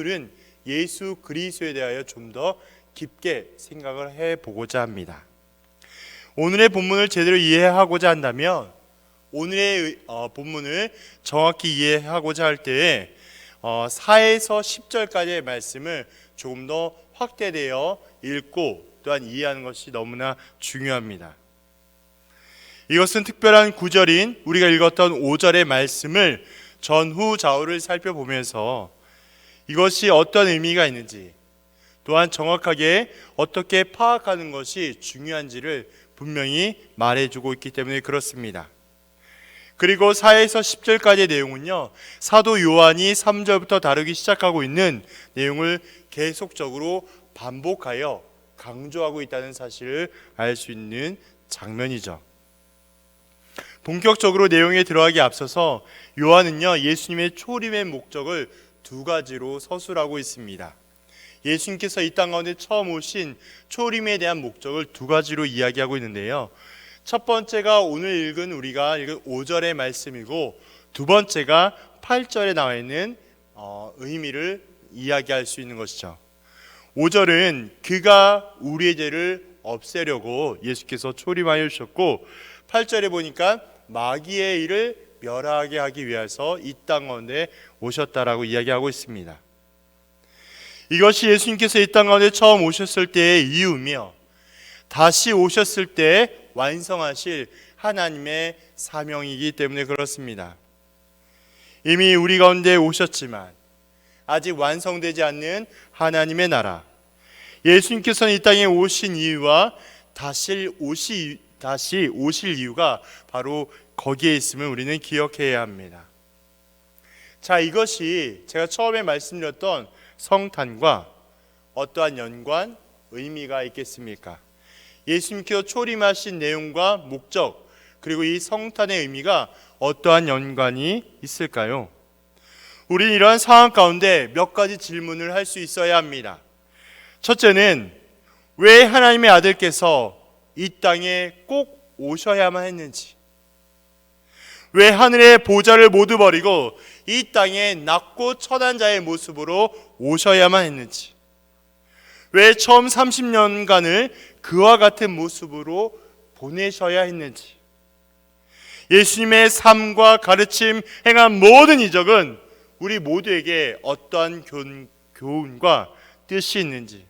오늘은 예수 그리스도에 대하여 좀 더 깊게 생각을 해보고자 합니다. 오늘의 본문을 제대로 이해하고자 한다면 오늘의 본문을 정확히 이해하고자 할 때에 4에서 10절까지의 말씀을 조금 더 확대되어 읽고 또한 이해하는 것이 너무나 중요합니다. 이것은 특별한 구절인 우리가 읽었던 5절의 말씀을 전후 좌우를 살펴보면서 이것이 어떤 의미가 있는지 또한 정확하게 어떻게 파악하는 것이 중요한지를 분명히 말해주고 있기 때문에 그렇습니다. 그리고 4에서 10절까지의 내용은요, 사도 요한이 3절부터 다루기 시작하고 있는 내용을 계속적으로 반복하여 강조하고 있다는 사실을 알 수 있는 장면이죠. 본격적으로 내용에 들어가기 앞서서 요한은요, 예수님의 초림의 목적을 두 가지로 서술하고 있습니다. 예수님께서 이 땅 가운데 처음 오신 초림에 대한 목적을 두 가지로 이야기하고 있는데요, 첫 번째가 오늘 우리가 읽은 5절의 말씀이고, 두 번째가 8절에 나와 있는 의미를 이야기할 수 있는 것이죠. 5절은 그가 우리의 죄를 없애려고 예수께서 초림하여 주셨고, 8절에 보니까 마귀의 일을 멸하게 하기 위해서 이 땅 가운데 오셨다라고 이야기하고 있습니다. 이것이 예수님께서 이 땅 가운데 처음 오셨을 때의 이유며 다시 오셨을 때 완성하실 하나님의 사명이기 때문에 그렇습니다. 이미 우리 가운데 오셨지만 아직 완성되지 않는 하나님의 나라, 예수님께서는 이 땅에 오신 이유와 다시 오실 이유가 바로 거기에 있음을 우리는 기억해야 합니다. 자, 이것이 제가 처음에 말씀드렸던 성탄과 어떠한 연관, 의미가 있겠습니까? 예수님께서 초림하신 내용과 목적, 그리고 이 성탄의 의미가 어떠한 연관이 있을까요? 우리는 이러한 상황 가운데 몇 가지 질문을 할 수 있어야 합니다. 첫째는 왜 하나님의 아들께서 이 땅에 꼭 오셔야만 했는지, 왜 하늘의 보좌를 모두 버리고 이 땅에 낮고 천한 자의 모습으로 오셔야만 했는지, 왜 처음 30년간을 그와 같은 모습으로 보내셔야 했는지, 예수님의 삶과 가르침, 행한 모든 이적은 우리 모두에게 어떠한 교훈과 뜻이 있는지,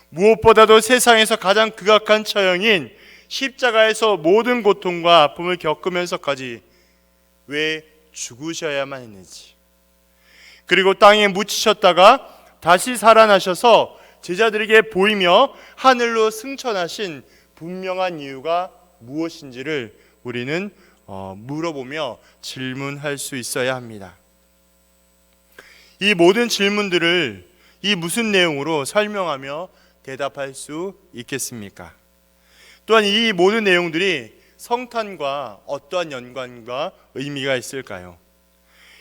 무엇보다도 세상에서 가장 극악한 처형인 십자가에서 모든 고통과 아픔을 겪으면서까지 왜 죽으셔야만 했는지, 그리고 땅에 묻히셨다가 다시 살아나셔서 제자들에게 보이며 하늘로 승천하신 분명한 이유가 무엇인지를 우리는 물어보며 질문할 수 있어야 합니다. 이 모든 질문들을 이 무슨 내용으로 설명하며 대답할 수 있겠습니까? 또한 이 모든 내용들이 성탄과 어떠한 연관과 의미가 있을까요?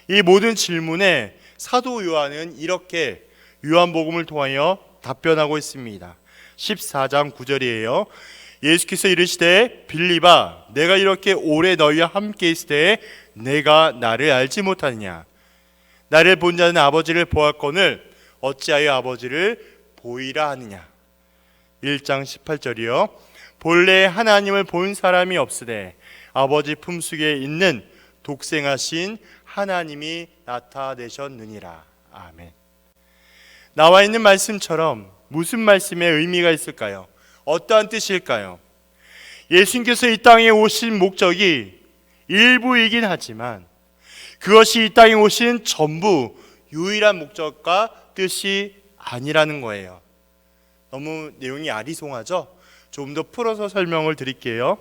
이 모든 질문에 사도 요한은 이렇게 요한복음을 통하여 답변하고 있습니다. 14장 9절이에요. 예수께서 이르시되 빌립아, 내가 이렇게 오래 너희와 함께 있을 때 내가 나를 알지 못하느냐? 나를 본 자는 아버지를 보았거늘 어찌하여 아버지를 보이라 하느냐? 1장 18절이요. 본래 하나님을 본 사람이 없으되 아버지 품속에 있는 독생하신 하나님이 나타내셨느니라. 아멘. 나와 있는 말씀처럼 무슨 말씀에 의미가 있을까요? 어떠한 뜻일까요? 예수님께서 이 땅에 오신 목적이 일부이긴 하지만 그것이 이 땅에 오신 전부 유일한 목적과 뜻이 아니라는 거예요. 너무 내용이 아리송하죠? 조금 더 풀어서 설명을 드릴게요.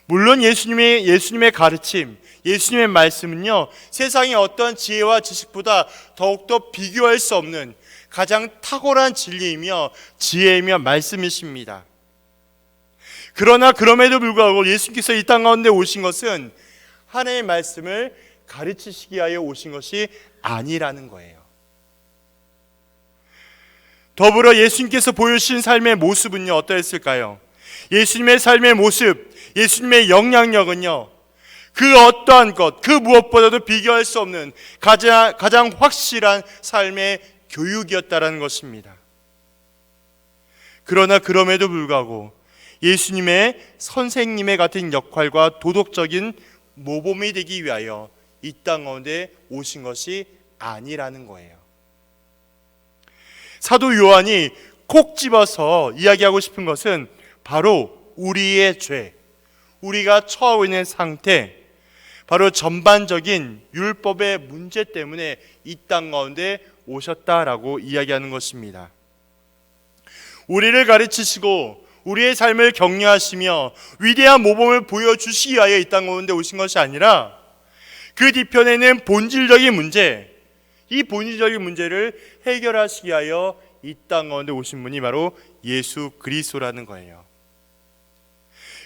물론 예수님의 가르침, 예수님의 말씀은요, 세상의 어떤 지혜와 지식보다 더욱더 비교할 수 없는 가장 탁월한 진리이며 지혜이며 말씀이십니다. 그러나 그럼에도 불구하고 예수님께서 이 땅 가운데 오신 것은 하나님의 말씀을 가르치시기 위하여 오신 것이 아니라는 거예요. 더불어 예수님께서 보여주신 삶의 모습은요, 어떠했을까요? 예수님의 삶의 모습, 예수님의 영향력은요, 그 어떠한 것, 그 무엇보다도 비교할 수 없는 가장 확실한 삶의 교육이었다라는 것입니다. 그러나 그럼에도 불구하고 예수님의 선생님의 같은 역할과 도덕적인 모범이 되기 위하여 이 땅 가운데 오신 것이 아니라는 거예요. 사도 요한이 콕 집어서 이야기하고 싶은 것은 바로 우리의 죄, 우리가 처하고 있는 상태, 바로 전반적인 율법의 문제 때문에 이 땅 가운데 오셨다라고 이야기하는 것입니다. 우리를 가르치시고 우리의 삶을 격려하시며 위대한 모범을 보여주시기 위하여 이 땅 가운데 오신 것이 아니라 그 뒤편에는 본질적인 문제, 이 본질적인 문제를 해결하시기 위하여 이 땅 가운데 오신 분이 바로 예수 그리스도라는 거예요.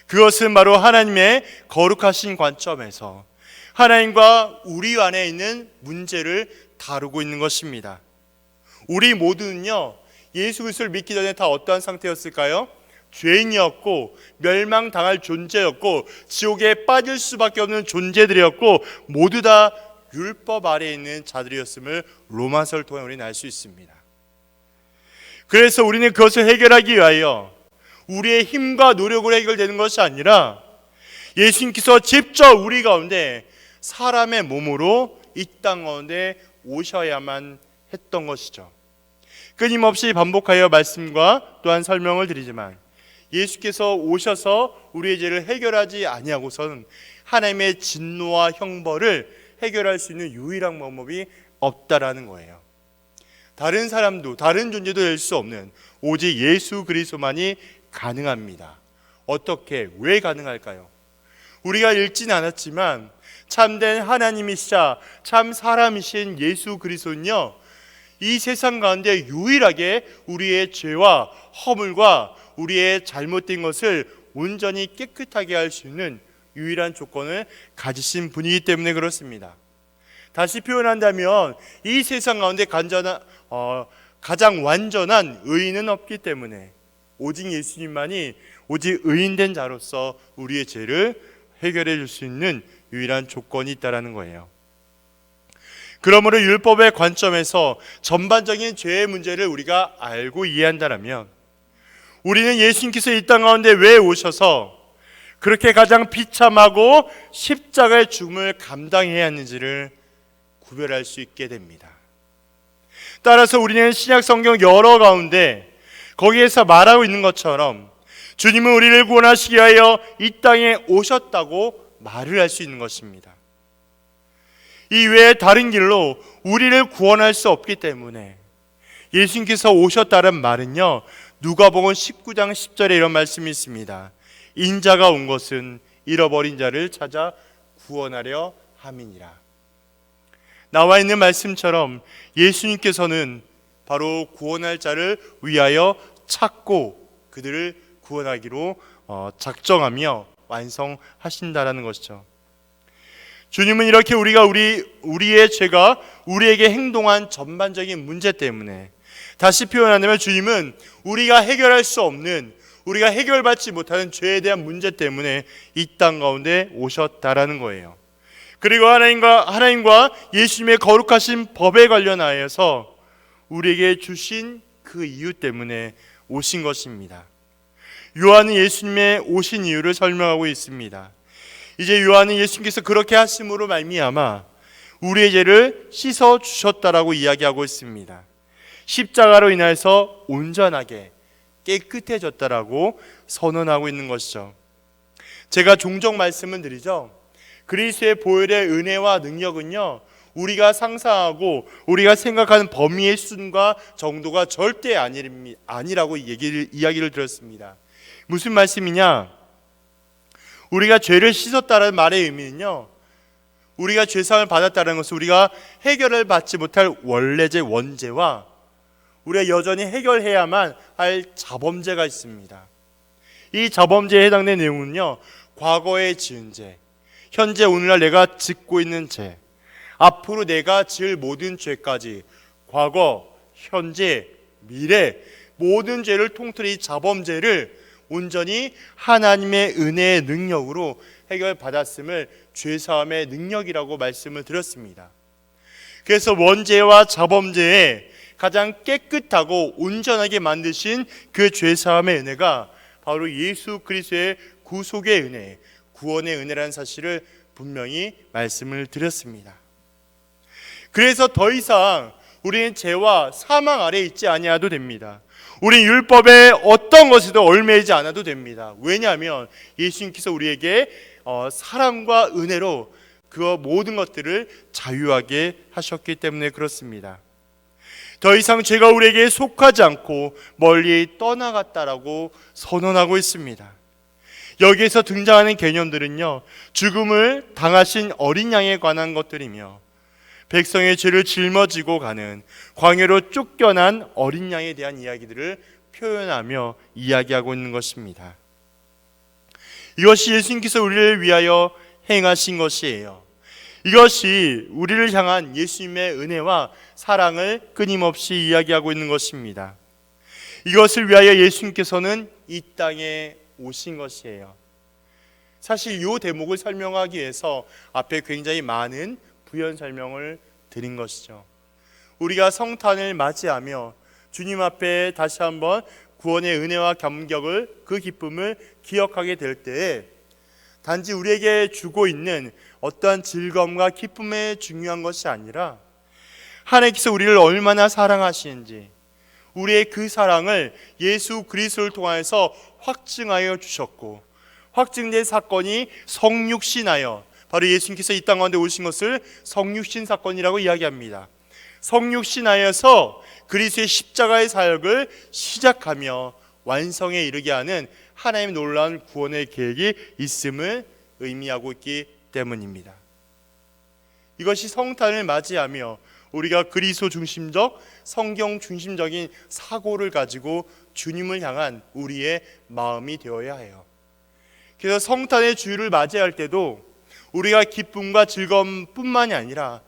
그것은 바로 하나님의 거룩하신 관점에서 하나님과 우리 안에 있는 문제를 다루고 있는 것입니다. 우리 모두는요, 예수 그리스도를 믿기 전에 다 어떠한 상태였을까요? 죄인이었고 멸망당할 존재였고 지옥에 빠질 수밖에 없는 존재들이었고 모두 다 율법 아래에 있는 자들이었음을 로마서를 통해 우리는 알 수 있습니다. 그래서 우리는 그것을 해결하기 위하여 우리의 힘과 노력으로 해결되는 것이 아니라 예수님께서 직접 우리 가운데 사람의 몸으로 이 땅 가운데 오셔야만 했던 것이죠. 끊임없이 반복하여 말씀과 또한 설명을 드리지만 예수께서 오셔서 우리의 죄를 해결하지 아니하고서는 하나님의 진노와 형벌을 해결할 수 있는 유일한 방법이 없다라는 거예요. 다른 사람도 다른 존재도 될 수 없는 오직 예수 그리스도만이 가능합니다. 어떻게, 왜 가능할까요? 우리가 읽진 않았지만 참된 하나님이시자 참 사람이신 예수 그리스도는요, 이 세상 가운데 유일하게 우리의 죄와 허물과 우리의 잘못된 것을 온전히 깨끗하게 할 수 있는 유일한 조건을 가지신 분이기 때문에 그렇습니다. 다시 표현한다면 이 세상 가운데 가장 완전한 의인은 없기 때문에 오직 예수님만이 오직 의인된 자로서 우리의 죄를 해결해 줄 수 있는 유일한 조건이 있다는 거예요. 그러므로 율법의 관점에서 전반적인 죄의 문제를 우리가 알고 이해한다면 우리는 예수님께서 이 땅 가운데 왜 오셔서 그렇게 가장 비참하고 십자가의 죽음을 감당해야 하는지를 구별할 수 있게 됩니다. 따라서 우리는 신약 성경 여러 가운데 거기에서 말하고 있는 것처럼 주님은 우리를 구원하시기 위하여 이 땅에 오셨다고 말을 할 수 있는 것입니다. 이 외에 다른 길로 우리를 구원할 수 없기 때문에 예수님께서 오셨다는 말은요, 누가복음 19장 10절에 이런 말씀이 있습니다. 인자가 온 것은 잃어버린 자를 찾아 구원하려 함이니라. 나와 있는 말씀처럼 예수님께서는 바로 구원할 자를 위하여 찾고 그들을 구원하기로 작정하며 완성하신다라는 것이죠. 주님은 이렇게 우리의 죄가 우리에게 행동한 전반적인 문제 때문에, 다시 표현하자면 주님은 우리가 해결할 수 없는, 우리가 해결받지 못하는 죄에 대한 문제 때문에 이 땅 가운데 오셨다라는 거예요. 그리고 하나님과 예수님의 거룩하신 법에 관련하여서 우리에게 주신 그 이유 때문에 오신 것입니다. 요한은 예수님의 오신 이유를 설명하고 있습니다. 이제 요한은 예수님께서 그렇게 하심으로 말미암아 우리의 죄를 씻어 주셨다라고 이야기하고 있습니다. 십자가로 인해서 온전하게 깨끗해졌다라고 선언하고 있는 것이죠. 제가 종종 말씀을 드리죠. 그리스도의 보혈의 은혜와 능력은요, 우리가 상상하고 우리가 생각하는 범위의 수준과 정도가 절대 아니라고 이야기를 들었습니다. 무슨 말씀이냐? 우리가 죄를 씻었다는 말의 의미는요, 우리가 죄사함을 받았다는 것은 우리가 해결을 받지 못할 원래죄 원죄와 우리가 여전히 해결해야만 할 자범죄가 있습니다. 이 자범죄에 해당되는 내용은요, 과거에 지은 죄, 현재 오늘날 내가 짓고 있는 죄, 앞으로 내가 지을 모든 죄까지 과거, 현재, 미래 모든 죄를 통틀이 자범죄를 온전히 하나님의 은혜의 능력으로 해결받았음을 죄사함의 능력이라고 말씀을 드렸습니다. 그래서 원죄와 자범죄의 가장 깨끗하고 온전하게 만드신 그 죄사함의 은혜가 바로 예수 그리스도의 구속의 은혜, 구원의 은혜라는 사실을 분명히 말씀을 드렸습니다. 그래서 더 이상 우리는 죄와 사망 아래에 있지 아니하도 됩니다. 우리는 율법의 어떤 것에도 얽매이지 않아도 됩니다. 왜냐하면 예수님께서 우리에게 사랑과 은혜로 그 모든 것들을 자유하게 하셨기 때문에 그렇습니다. 더 이상 죄가 우리에게 속하지 않고 멀리 떠나갔다라고 선언하고 있습니다. 여기에서 등장하는 개념들은요, 죽음을 당하신 어린 양에 관한 것들이며 백성의 죄를 짊어지고 가는 광야로 쫓겨난 어린 양에 대한 이야기들을 표현하며 이야기하고 있는 것입니다. 이것이 예수님께서 우리를 위하여 행하신 것이에요. 이것이 우리를 향한 예수님의 은혜와 사랑을 끊임없이 이야기하고 있는 것입니다. 이것을 위하여 예수님께서는 이 땅에 오신 것이에요. 사실 이 대목을 설명하기 위해서 앞에 굉장히 많은 부연 설명을 드린 것이죠. 우리가 성탄을 맞이하며 주님 앞에 다시 한번 구원의 은혜와 감격을, 그 기쁨을 기억하게 될 때에 단지 우리에게 주고 있는 어떠한 즐거움과 기쁨에 중요한 것이 아니라 하나님께서 우리를 얼마나 사랑하시는지, 우리의 그 사랑을 예수 그리스도를 통하여서 확증하여 주셨고, 확증된 사건이 성육신하여, 바로 예수님께서 이 땅 가운데 오신 것을 성육신 사건이라고 이야기합니다. 성육신하여서 그리스도의 십자가의 사역을 시작하며 완성에 이르게 하는 하나님의 놀라운 구원의 계획이 있음을 의미하고 있기 때문입니다. 이것이 성탄을 맞이하며 우리가 그리스도 중심적, 성경 중심적인 사고를 가지고 주님을 향한 우리의 마음이 되어야 해요. 그래서 성탄의 주일을 맞이할 때도 우리가 기쁨과 즐거움뿐만이 아니라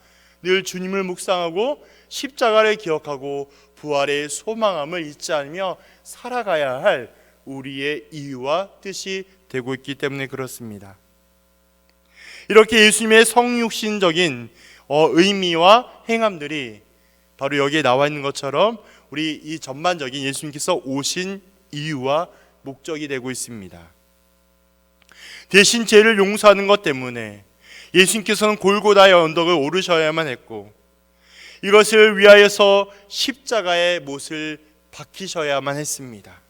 늘 주님을 묵상하고 십자가를 기억하고 부활의 소망함을 잊지 않으며 살아가야 할 우리의 이유와 뜻이 되고 있기 때문에 그렇습니다. 이렇게 예수님의 성육신적인 의미와 행함들이 바로 여기에 나와 있는 것처럼 우리 이 전반적인 예수님께서 오신 이유와 목적이 되고 있습니다. 대신 죄를 용서하는 것 때문에 예수님께서는 골고다의 언덕을 오르셔야만 했고, 이것을 위하여서 십자가의 못을 박히셔야만 했습니다.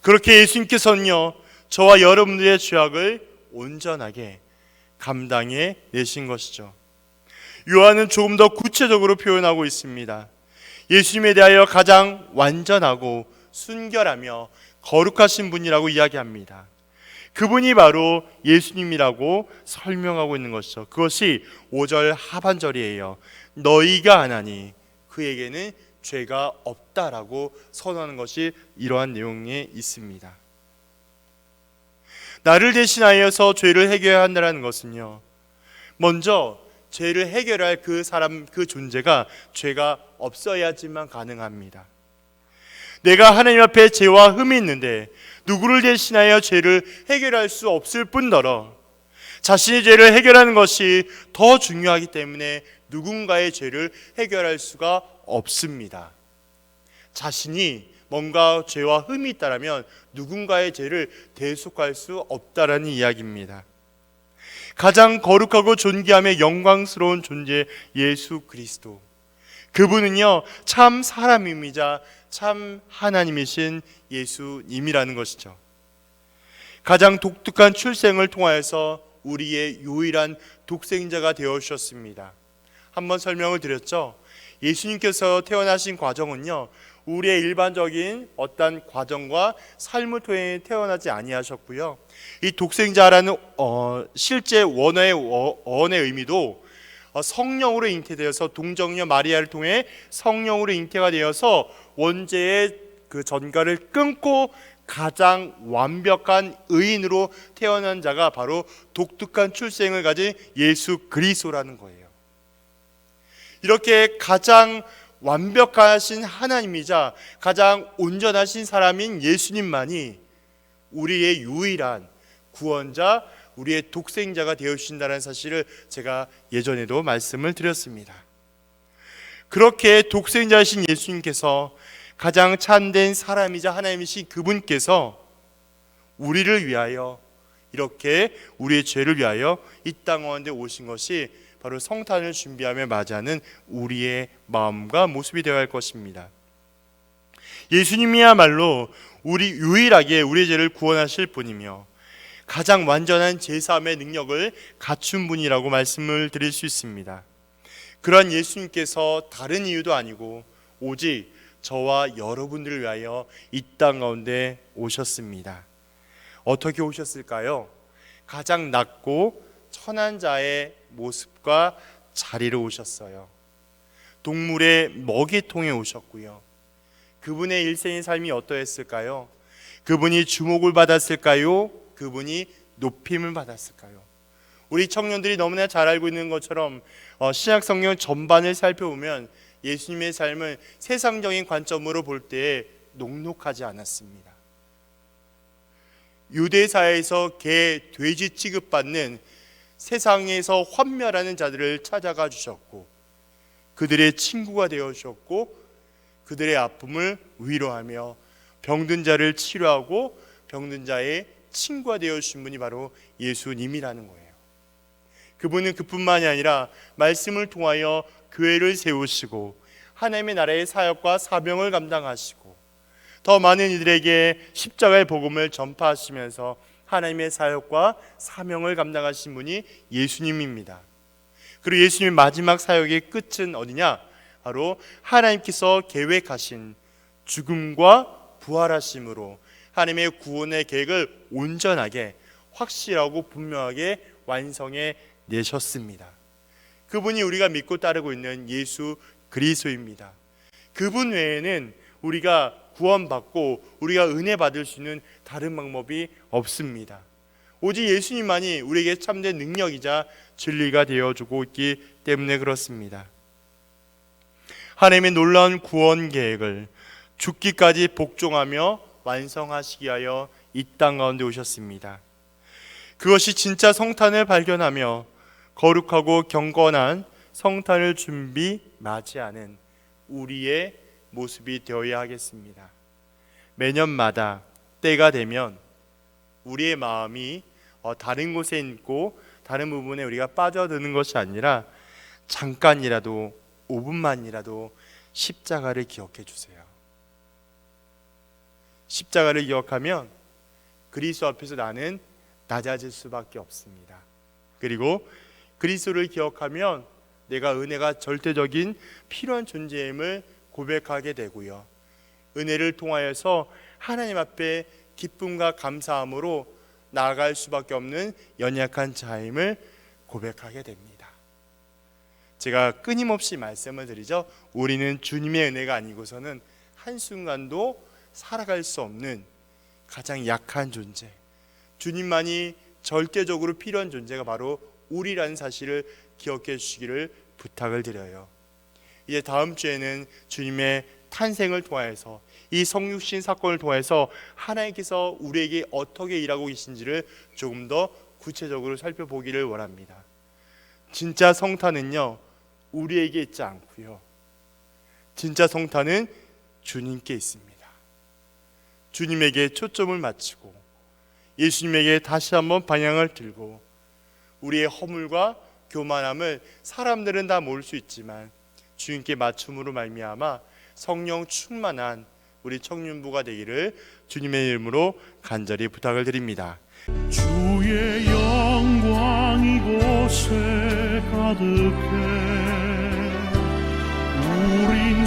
그렇게 예수님께서는요, 저와 여러분들의 죄악을 온전하게 감당해 내신 것이죠. 요한은 조금 더 구체적으로 표현하고 있습니다. 예수님에 대하여 가장 완전하고 순결하며 거룩하신 분이라고 이야기합니다. 그분이 바로 예수님이라고 설명하고 있는 것이죠. 그것이 5절 하반절이에요. 너희가 아나니 그에게는 죄가 없다라고 선언하는 것이 이러한 내용에 있습니다. 나를 대신하여서 죄를 해결해야 한다는 것은요, 먼저 죄를 해결할 그 사람, 그 존재가 죄가 없어야지만 가능합니다. 내가 하나님 앞에 죄와 흠이 있는데 누구를 대신하여 죄를 해결할 수 없을 뿐더러 자신의 죄를 해결하는 것이 더 중요하기 때문에 누군가의 죄를 해결할 수가 없습니다. 자신이 뭔가 죄와 흠이 있다면 누군가의 죄를 대속할 수 없다라는 이야기입니다. 가장 거룩하고 존귀하며 영광스러운 존재 예수 그리스도, 그분은요 참 사람임이자 참 하나님이신 예수님이라는 것이죠. 가장 독특한 출생을 통하여서 우리의 유일한 독생자가 되어 주셨습니다. 한번 설명을 드렸죠. 예수님께서 태어나신 과정은요, 우리의 일반적인 어떤 과정과 삶을 통해 태어나지 아니하셨고요. 이 독생자라는 실제 원어의 의미도 성령으로 잉태되어서 동정녀 마리아를 통해 성령으로 잉태가 되어서 원죄의 그 전가를 끊고 가장 완벽한 의인으로 태어난 자가 바로 독특한 출생을 가진 예수 그리스도라는 거예요. 이렇게 가장 완벽하신 하나님이자 가장 온전하신 사람인 예수님만이 우리의 유일한 구원자, 우리의 독생자가 되어 주신다는 사실을 제가 예전에도 말씀을 드렸습니다. 그렇게 독생자이신 예수님께서 가장 참된 사람이자 하나님이신 그분께서 우리를 위하여, 이렇게 우리의 죄를 위하여 이 땅 가운데 오신 것이 바로 성탄을 준비하며 맞이하는 우리의 마음과 모습이 되어야 할 것입니다. 예수님이야말로 유일하게 우리의 죄를 구원하실 분이며 가장 완전한 제사함의 능력을 갖춘 분이라고 말씀을 드릴 수 있습니다. 그러한 예수님께서 다른 이유도 아니고 오직 저와 여러분들을 위하여 이 땅 가운데 오셨습니다. 어떻게 오셨을까요? 가장 낮고 천한 자의 모습과 자리로 오셨어요. 동물의 먹이통에 오셨고요. 그분의 일생의 삶이 어떠했을까요? 그분이 주목을 받았을까요? 그분이 높임을 받았을까요? 우리 청년들이 너무나 잘 알고 있는 것처럼 신약 성경 전반을 살펴보면 예수님의 삶은 세상적인 관점으로 볼 때에 녹록하지 않았습니다. 유대 사회에서 개, 돼지 취급받는 세상에서 환멸하는 자들을 찾아가 주셨고 그들의 친구가 되어 주셨고 그들의 아픔을 위로하며 병든 자를 치료하고 병든 자의 친구가 되어 주신 분이 바로 예수님이라는 거예요. 그분은 그뿐만이 아니라 말씀을 통하여 교회를 세우시고 하나님의 나라의 사역과 사명을 감당하시고 더 많은 이들에게 십자가의 복음을 전파하시면서 하나님의 사역과 사명을 감당하신 분이 예수님입니다. 그리고 예수님의 마지막 사역의 끝은 어디냐? 바로 하나님께서 계획하신 죽음과 부활하심으로 하나님의 구원의 계획을 온전하게 확실하고 분명하게 완성해 내셨습니다. 그분이 우리가 믿고 따르고 있는 예수 그리스도입니다. 그분 외에는 우리가 구원받고 우리가 은혜 받을 수 있는 다른 방법이 없습니다. 오직 예수님만이 우리에게 참된 능력이자 진리가 되어주고 있기 때문에 그렇습니다. 하나님의 놀라운 구원 계획을 죽기까지 복종하며 완성하시기 위하여 이 땅 가운데 오셨습니다. 그것이 진짜 성탄을 발견하며 거룩하고 경건한 성탄을 준비 맞이하는 우리의 모습이 되어야 하겠습니다. 매년마다 때가 되면 우리의 마음이 다른 곳에 있고 다른 부분에 우리가 빠져드는 것이 아니라 잠깐이라도 5분만이라도 십자가를 기억해 주세요. 십자가를 기억하면 그리스도 앞에서 나는 낮아질 수밖에 없습니다. 그리고 그리스도를 기억하면 내가 은혜가 절대적인 필요한 존재임을 고백하게 되고요. 은혜를 통하여서 하나님 앞에 기쁨과 감사함으로 나아갈 수밖에 없는 연약한 자임을 고백하게 됩니다. 제가 끊임없이 말씀을 드리죠. 우리는 주님의 은혜가 아니고서는 한순간도 살아갈 수 없는 가장 약한 존재, 주님만이 절대적으로 필요한 존재가 바로 우리라는 사실을 기억해 주시기를 부탁을 드려요. 이제 다음 주에는 주님의 탄생을 통해서 이 성육신 사건을 통해서 하나님께서 우리에게 어떻게 일하고 계신지를 조금 더 구체적으로 살펴보기를 원합니다. 진짜 성탄은요, 우리에게 있지 않고요, 진짜 성탄은 주님께 있습니다. 주님에게 초점을 맞추고 예수님에게 다시 한번 방향을 들고 우리의 허물과 교만함을 사람들은 다 모를 수 있지만 주님께 맞춤으로 말미암아 성령 충만한 우리 청년부가 되기를 주님의 이름으로 간절히 부탁을 드립니다. 주의 영광 이곳에 가득해 우린